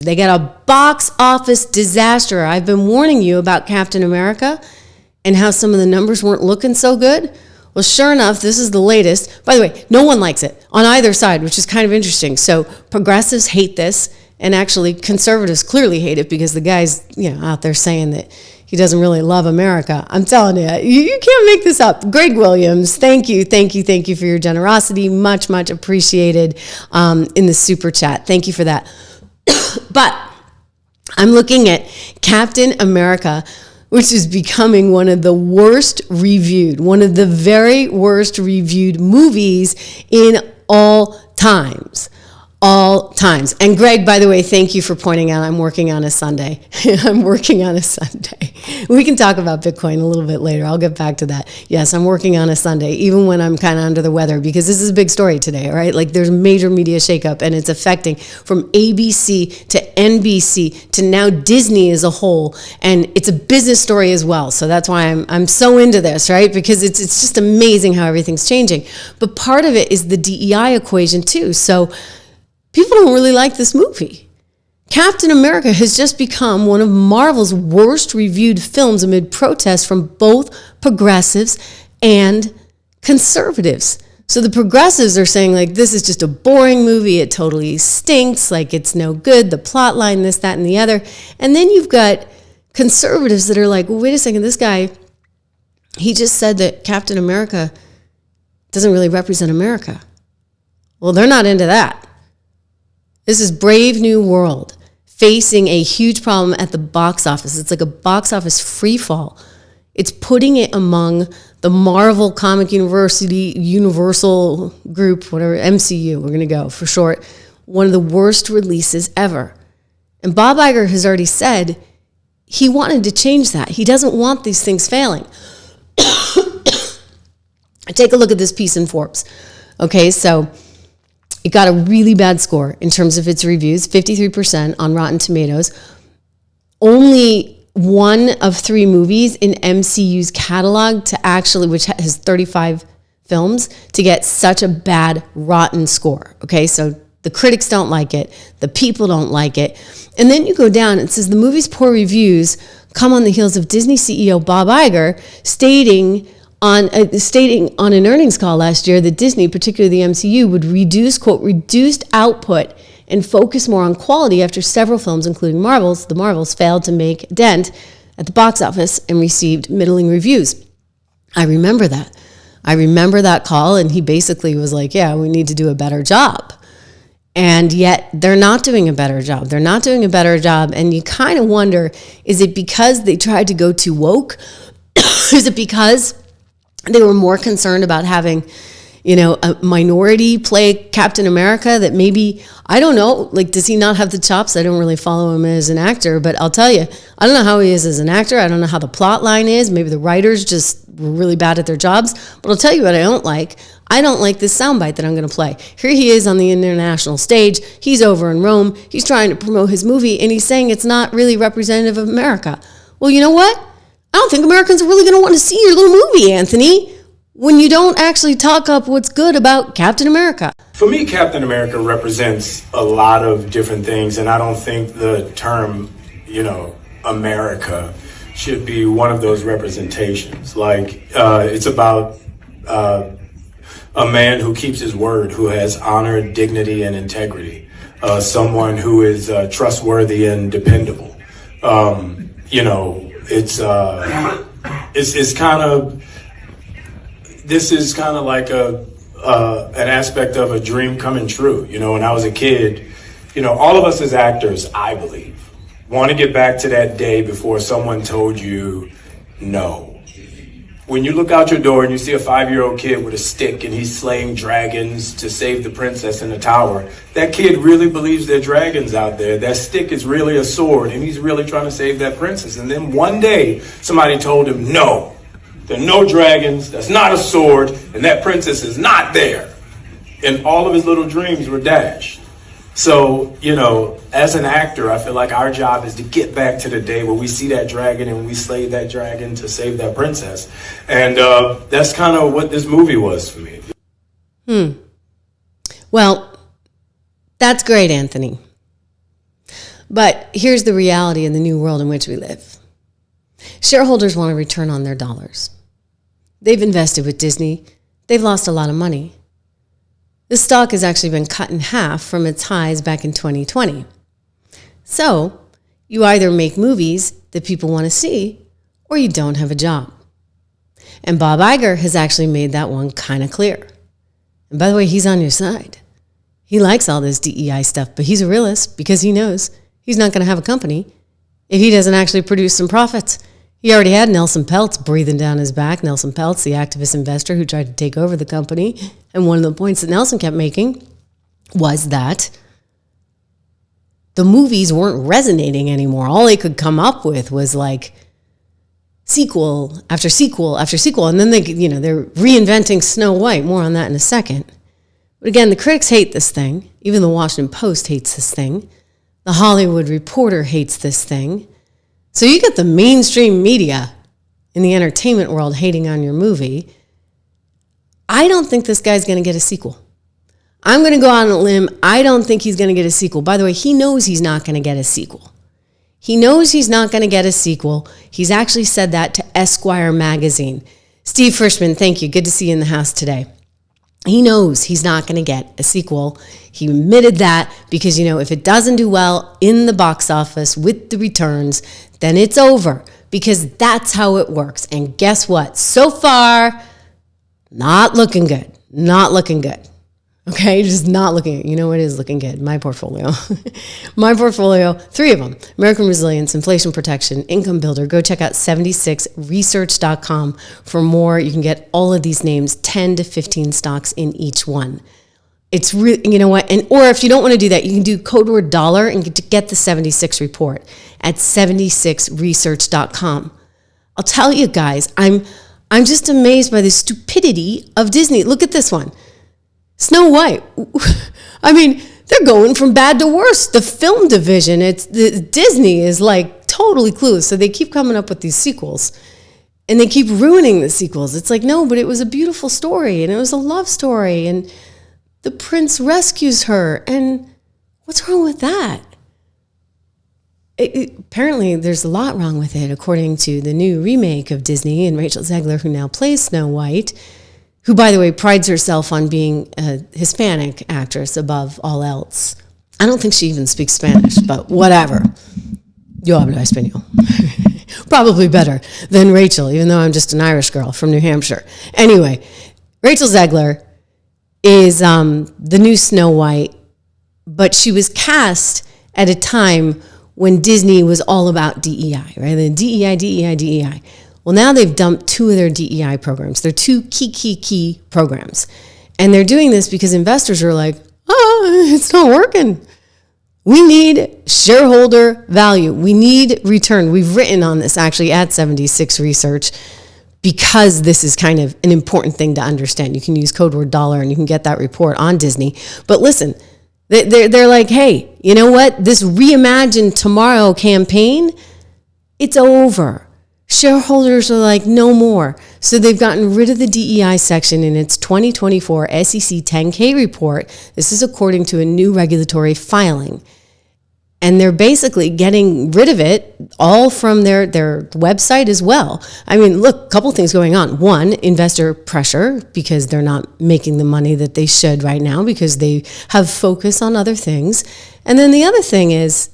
They got a box office disaster. I've been warning you about Captain America and how some of the numbers weren't looking so good. Well, sure enough, this is the latest. By the way, no one likes it on either side, which is kind of interesting. So progressives hate this, and actually conservatives clearly hate it because the guy's out there saying that he doesn't really love America. I'm telling you, you can't make this up. Greg Williams, thank you for your generosity. Much, much appreciated in the super chat. Thank you for that. But I'm looking at Captain America, which is becoming one of the very worst reviewed movies in all times. And Greg, by the way, thank you for pointing out I'm working on a Sunday. We can talk about Bitcoin a little bit later. I'll get back to that. Yes, I'm working on a Sunday, even when I'm kind of under the weather, because this is a big story today, right? Like there's major media shakeup, and it's affecting from ABC to NBC to now Disney as a whole. And it's a business story as well. So that's why I'm so into this, right? Because it's just amazing how everything's changing. But part of it is the DEI equation too. So people don't really like this movie. Captain America has just become one of Marvel's worst reviewed films amid protests from both progressives and conservatives. So the progressives are saying, like, this is just a boring movie. It totally stinks. Like, it's no good. The plot line, this, that, and the other. And then you've got conservatives that are like, well, wait a second. This guy, he just said that Captain America doesn't really represent America. Well, they're not into that. This is Brave New World facing a huge problem at the box office. It's like a box office free fall. It's putting it among the Marvel Comic Universal Group, whatever, MCU, we're going to go for short, one of the worst releases ever. And Bob Iger has already said he wanted to change that. He doesn't want these things failing. Take a look at this piece in Forbes. Okay, so it got a really bad score in terms of its reviews, 53% on Rotten Tomatoes. Only one of 3 movies in MCU's catalog to actually, which has 35 films, to get such a bad rotten score. Okay, so the critics don't like it, the people don't like it. And then you go down, it says the movie's poor reviews come on the heels of Disney CEO Bob Iger stating on an earnings call last year that Disney, particularly the MCU, would reduced output and focus more on quality after several films, including the Marvels, failed to make a dent at the box office and received middling reviews. I remember that call, and he basically was like, yeah, we need to do a better job. And yet they're not doing a better job. And you kind of wonder, is it because they tried to go too woke? Is it because they were more concerned about having, a minority play Captain America that maybe, I don't know, like, does he not have the chops? I don't really follow him as an actor, but I'll tell you, I don't know how he is as an actor. I don't know how the plot line is. Maybe the writers just were really bad at their jobs. But I'll tell you what I don't like. I don't like this soundbite that I'm going to play. Here he is on the international stage. He's over in Rome. He's trying to promote his movie, and he's saying it's not really representative of America. Well, you know what? I don't think Americans are really going to want to see your little movie, Anthony, when you don't actually talk up what's good about Captain America. For me, Captain America represents a lot of different things, and I don't think the term, America should be one of those representations. Like, it's about a man who keeps his word, who has honor, dignity, and integrity, someone who is trustworthy and dependable. This is kind of like an aspect of a dream coming true. When I was a kid, all of us as actors, I believe, want to get back to that day before someone told you no. When you look out your door and you see a 5-year-old kid with a stick and he's slaying dragons to save the princess in the tower, that kid really believes there are dragons out there. That stick is really a sword and he's really trying to save that princess. And then one day somebody told him, no, there are no dragons, that's not a sword, and that princess is not there. And all of his little dreams were dashed. So, as an actor, I feel like our job is to get back to the day where we see that dragon and we slay that dragon to save that princess. And that's kind of what this movie was for me. Well, that's great, Anthony. But here's the reality in the new world in which we live. Shareholders want a return on their dollars. They've invested with Disney. They've lost a lot of money. The stock has actually been cut in half from its highs back in 2020. So you either make movies that people want to see or you don't have a job. And Bob Iger has actually made that one kind of clear. And by the way, he's on your side. He likes all this DEI stuff, but he's a realist because he knows he's not going to have a company if he doesn't actually produce some profits. He already had Nelson Peltz breathing down his back. Nelson Peltz, the activist investor who tried to take over the company. And one of the points that Nelson kept making was that the movies weren't resonating anymore. All they could come up with was like sequel after sequel after sequel. And then they're reinventing Snow White. More on that in a second. But again, the critics hate this thing. Even the Washington Post hates this thing. The Hollywood Reporter hates this thing. So you get the mainstream media in the entertainment world hating on your movie. I don't think this guy's going to get a sequel. I'm going to go out on a limb. I don't think he's going to get a sequel. By the way, he knows he's not going to get a sequel. He knows he's not going to get a sequel. He's actually said that to Esquire magazine. Steve Frischman, thank you. Good to see you in the house today. He knows he's not going to get a sequel. He admitted that because, if it doesn't do well in the box office with the returns, then it's over because that's how it works. And guess what? So far, not looking good. Not looking good. Okay, just not looking good. You know what is looking good? My portfolio. My portfolio, 3 of them. American Resilience, Inflation Protection, Income Builder. Go check out 76research.com for more. You can get all of these names, 10 to 15 stocks in each one. It's really, you know what? Or if you don't want to do that, you can do code word dollar and get the 76 report at 76research.com. I'll tell you guys, I'm just amazed by the stupidity of Disney. Look at this one. Snow White. I mean, they're going from bad to worse. The film division, Disney is like totally clueless. So they keep coming up with these sequels and they keep ruining the sequels. It's like, no, but it was a beautiful story and it was a love story and the prince rescues her. And what's wrong with that? Apparently, there's a lot wrong with it, according to the new remake of Disney and Rachel Zegler, who now plays Snow White, who, by the way, prides herself on being a Hispanic actress above all else. I don't think she even speaks Spanish, but whatever. Yo hablo español. Probably better than Rachel, even though I'm just an Irish girl from New Hampshire. Anyway, Rachel Zegler is the new Snow White, but she was cast at a time when Disney was all about DEI, right? The DEI. Well, now they've dumped 2 of their DEI programs. They're 2 key programs. And they're doing this because investors are like, it's not working. We need shareholder value. We need return. We've written on this actually at 76 Research because this is kind of an important thing to understand. You can use code word dollar and you can get that report on Disney. But listen, they're like, hey, you know what? This Reimagine Tomorrow campaign, it's over. Shareholders are like, no more. So they've gotten rid of the DEI section in its 2024 SEC 10K report. This is according to a new regulatory filing. And they're basically getting rid of it all from their website as well. I mean, look, a couple things going on. One, investor pressure because they're not making the money that they should right now because they have focus on other things. And then the other thing is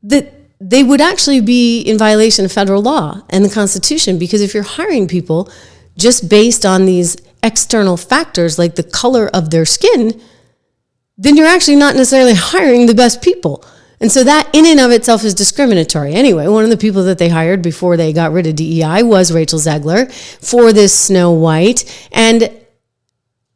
that they would actually be in violation of federal law and the Constitution because if you're hiring people just based on these external factors like the color of their skin, then you're actually not necessarily hiring the best people. And so that in and of itself is discriminatory. Anyway, one of the people that they hired before they got rid of DEI was Rachel Zegler for this Snow White. And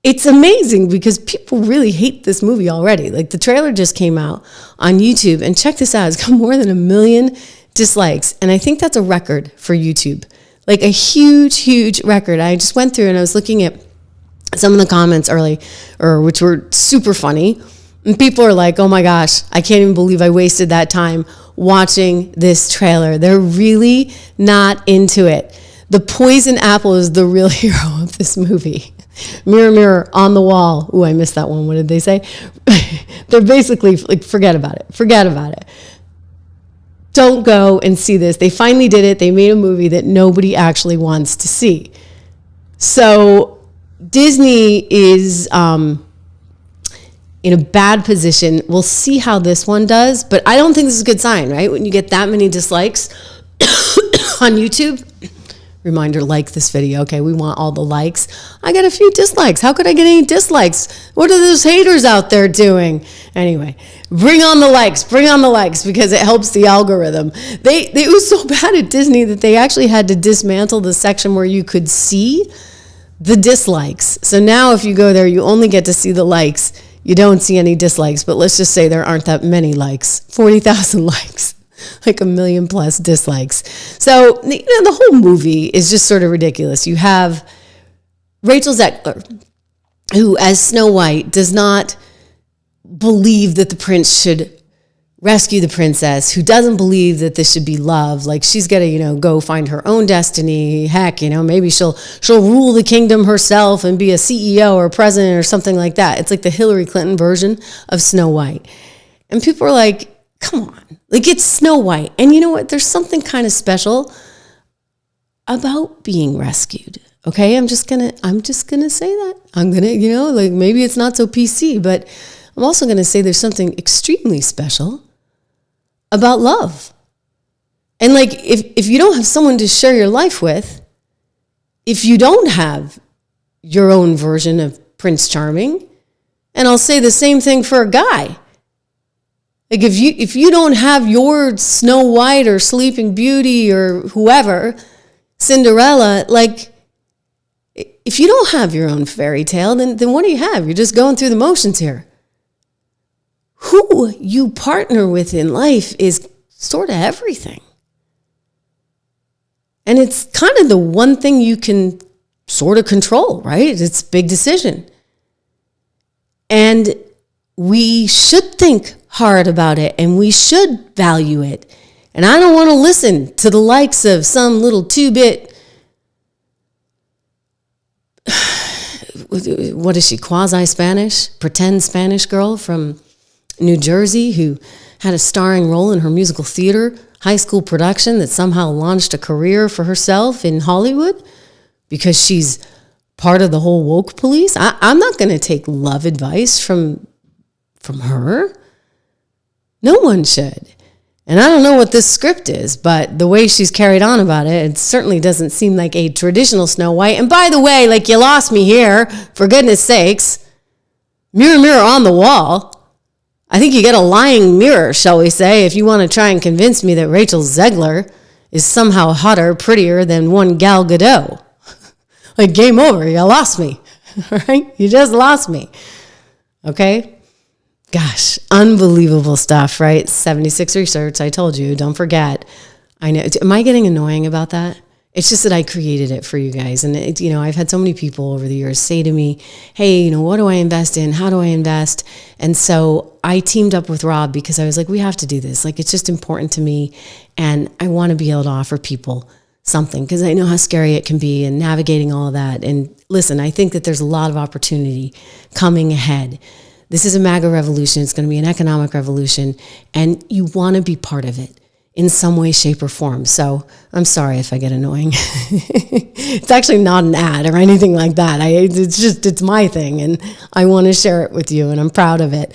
it's amazing because people really hate this movie already. Like the trailer just came out on YouTube and check this out. It's got more than 1 million dislikes. And I think that's a record for YouTube. Like a huge record. I just went through and I was looking at some of the comments which were super funny. And people are like, oh my gosh, I can't even believe I wasted that time watching this trailer. They're really not into it. The poison apple is the real hero of this movie. Mirror, mirror on the wall. Ooh, I missed that one. What did they say? They're basically like, forget about it. Forget about it. Don't go and see this. They finally did it. They made a movie that nobody actually wants to see. So Disney is in a bad position. We'll see how this one does, but I don't think this is a good sign, right? When you get that many dislikes on YouTube. Reminder, like this video. Okay, we want all the likes. I got a few dislikes. How could I get any dislikes? What are those haters out there doing? Anyway, bring on the likes. Bring on the likes because it helps the algorithm. It was so bad at Disney that they actually had to dismantle the section where you could see the dislikes. So now if you go there, you only get to see the likes. You don't see any dislikes, but let's just say there aren't that many likes. 40,000 likes. Like 1 million plus dislikes. So, the whole movie is just sort of ridiculous. You have Rachel Zegler, who as Snow White does not believe that the prince should rescue the princess, who doesn't believe that this should be love. Like she's got to, go find her own destiny. Heck, maybe she'll rule the kingdom herself and be a CEO or president or something like that. It's like the Hillary Clinton version of Snow White. And people are like, come on, like it's Snow White. And you know what? There's something kind of special about being rescued. Okay. I'm just gonna say that. I'm gonna, like maybe it's not so PC, but I'm also gonna say there's something extremely special about love. And like, if you don't have someone to share your life with, if you don't have your own version of Prince Charming, and I'll say the same thing for a guy. Like if you don't have your Snow White or Sleeping Beauty or whoever, Cinderella, like if you don't have your own fairy tale, then what do you have? You're just going through the motions here. Who you partner with in life is sort of everything. And it's kind of the one thing you can sort of control, right? It's a big decision. And we should think hard about it and we should value it. And I don't want to listen to the likes of some little 2-bit, what is she, quasi-Spanish, pretend Spanish girl from New Jersey who had a starring role in her musical theater high school production that somehow launched a career for herself in Hollywood because she's part of the whole woke police. I'm not going to take love advice from her. No one should. And I don't know what this script is, but the way she's carried on about it, it certainly doesn't seem like a traditional Snow White. And by the way, like you lost me here, for goodness sakes. Mirror, mirror on the wall. I think you get a lying mirror, shall we say, if you want to try and convince me that Rachel Zegler is somehow hotter, prettier than one Gal Gadot. Like game over, you lost me, right? You just lost me, okay? Gosh, unbelievable stuff, right? 76 research, I told you, don't forget. I know, am I getting annoying about that? It's just that I created it for you guys. And, I've had so many people over the years say to me, hey, what do I invest in? How do I invest? And so I teamed up with Rob because I was like, we have to do this. Like, it's just important to me. And I want to be able to offer people something because I know how scary it can be and navigating all of that. And listen, I think that there's a lot of opportunity coming ahead. This is a MAGA revolution. It's going to be an economic revolution. And you want to be part of it in some way, shape, or form. So I'm sorry if I get annoying. It's actually not an ad or anything like that. It's my thing, and I want to share it with you, and I'm proud of it.